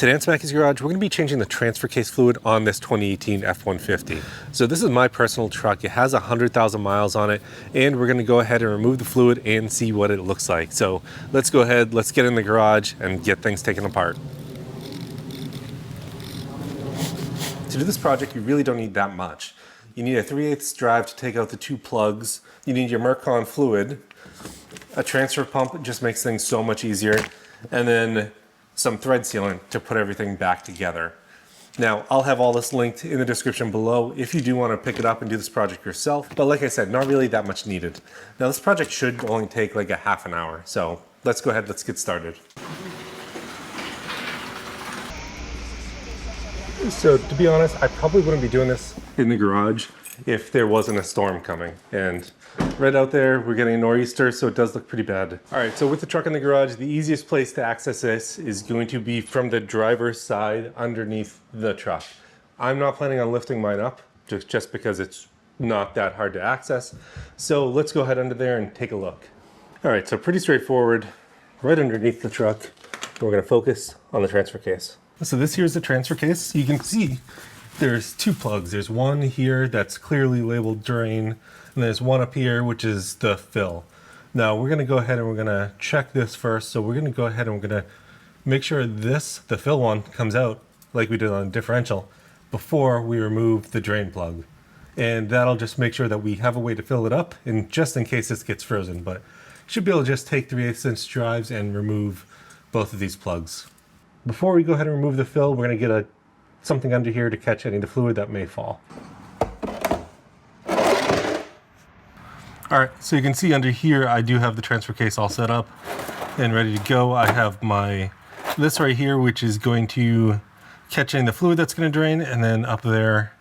Today on Smackey's Garage, we're going to be changing the transfer case fluid on this 2018 F-150. So this is my personal truck. It has 100,000 miles on it, and we're going to go ahead and remove the fluid and see what it looks like. So let's go ahead, let's get in the garage and get things taken apart. To do this project, you really don't need that much. You need a 3/8 drive to take out the two plugs. You need your Mercon fluid. A transfer pump just makes things so much easier. And then some thread sealant to put everything back together. Now, I'll have all this linked in the description below if you do want to pick it up and do this project yourself. But like I said, not really that much needed. Now, this project should only take like a half an hour. So let's go ahead, let's get started. So to be honest, I probably wouldn't be doing this in the garage if there wasn't a storm coming. And right out there, we're getting a nor'easter, so it does look pretty bad. All right, so with the truck in the garage, the easiest place to access this is going to be from the driver's side underneath the truck. I'm not planning on lifting mine up just because it's not that hard to access. So let's go ahead under there and take a look. All right, so pretty straightforward, right underneath the truck. We're gonna focus on the transfer case. So this here is the transfer case. You can see there's two plugs. There's one here that's clearly labeled drain, and there's one up here, which is the fill. Now we're gonna go ahead and we're gonna check this first. So we're gonna go ahead and we're gonna make sure the fill one comes out like we did on the differential before we remove the drain plug. And that'll just make sure that we have a way to fill it up, and just in case this gets frozen. But you should be able to just take 3/8" drives and remove both of these plugs. Before we go ahead and remove the fill, we're gonna get something under here to catch any of the fluid that may fall. All right, so you can see under here, I do have the transfer case all set up and ready to go. I have this right here, which is going to catch any of the fluid that's gonna drain, and then up there,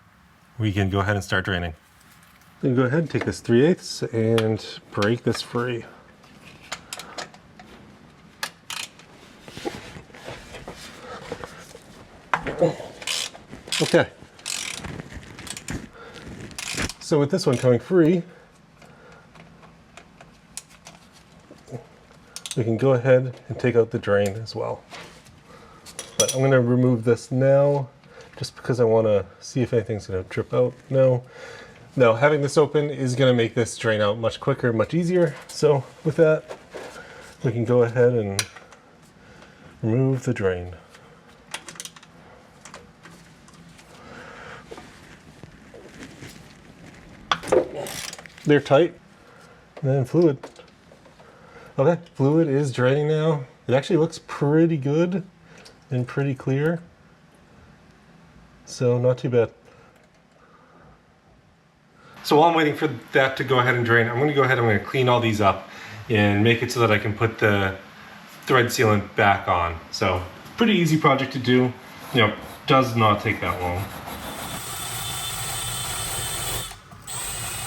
we can go ahead and start draining. Then go ahead and take this 3/8 and break this free. Okay, so with this one coming free, we can go ahead and take out the drain as well. But I'm going to remove this now just because I want to see if anything's going to drip out. No, having this open is going to make this drain out much quicker, much easier. So with that, we can go ahead and remove the drain. They're tight, and then fluid. Okay, fluid is draining now. It actually looks pretty good and pretty clear, so not too bad. So while I'm waiting for that to go ahead and drain, I'm going to go ahead and I'm going to clean all these up and make it so that I can put the thread sealant back on. So pretty easy project to do. You know, does not take that long.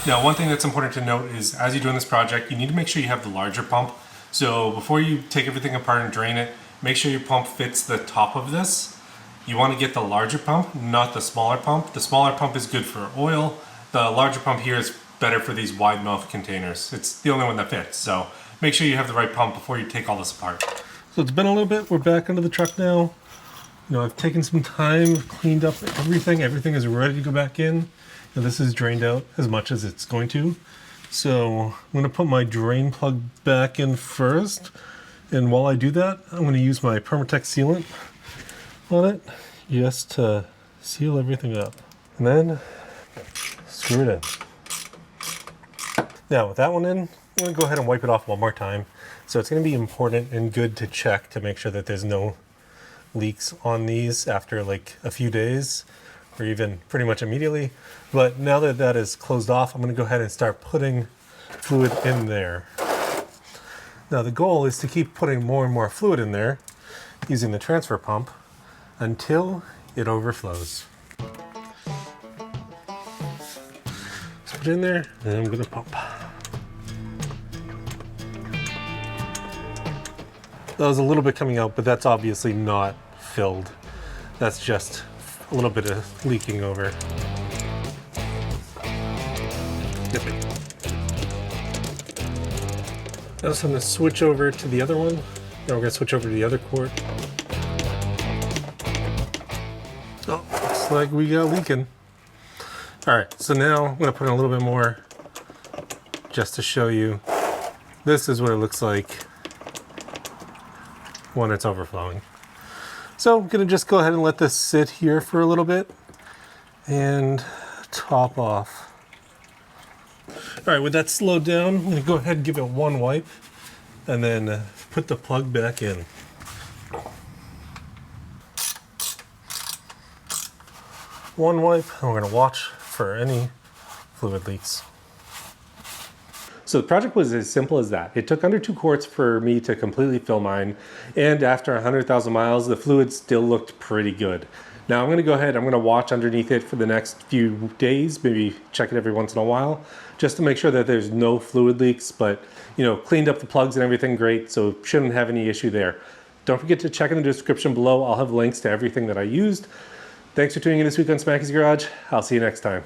Now, one thing that's important to note is as you're doing this project, you need to make sure you have the larger pump. So before you take everything apart and drain it, make sure your pump fits the top of this. You want to get the larger pump, not the smaller pump. The smaller pump is good for oil. The larger pump here is better for these wide mouth containers. It's the only one that fits. So make sure you have the right pump before you take all this apart. So it's been a little bit. We're back under the truck now. You know, I've taken some time, cleaned up everything. Everything is ready to go back in. And this is drained out as much as it's going to. So I'm going to put my drain plug back in first. And while I do that, I'm going to use my Permatex sealant on it just to seal everything up. And then screw it in. Now with that one in, I'm going to go ahead and wipe it off one more time. So it's going to be important and good to check to make sure that there's no leaks on these after like a few days, or even pretty much immediately. But now that that is closed off, I'm going to go ahead and start putting fluid in there. Now the goal is to keep putting more and more fluid in there using the transfer pump until it overflows. So put it in there, and I'm going to pump. That was a little bit coming out, but that's obviously not filled. That's just a little bit of leaking over. Now so I'm going to switch over to the other one. Now we're going to switch over to the other quart. Oh, looks like we got leaking. All right, so now I'm gonna put in a little bit more just to show you. This is what it looks like when it's overflowing. So I'm gonna just go ahead and let this sit here for a little bit and top off. All right, with that slowed down, I'm gonna go ahead and give it one wipe and then put the plug back in. One wipe, and we're gonna watch for any fluid leaks. So the project was as simple as that. It took under 2 quarts for me to completely fill mine, and after 100,000 miles, the fluid still looked pretty good. Now I'm gonna go ahead, I'm gonna watch underneath it for the next few days, maybe check it every once in a while, just to make sure that there's no fluid leaks, but you know, cleaned up the plugs and everything great, so shouldn't have any issue there. Don't forget to check in the description below. I'll have links to everything that I used. Thanks for tuning in this week on Smackey's Garage. I'll see you next time.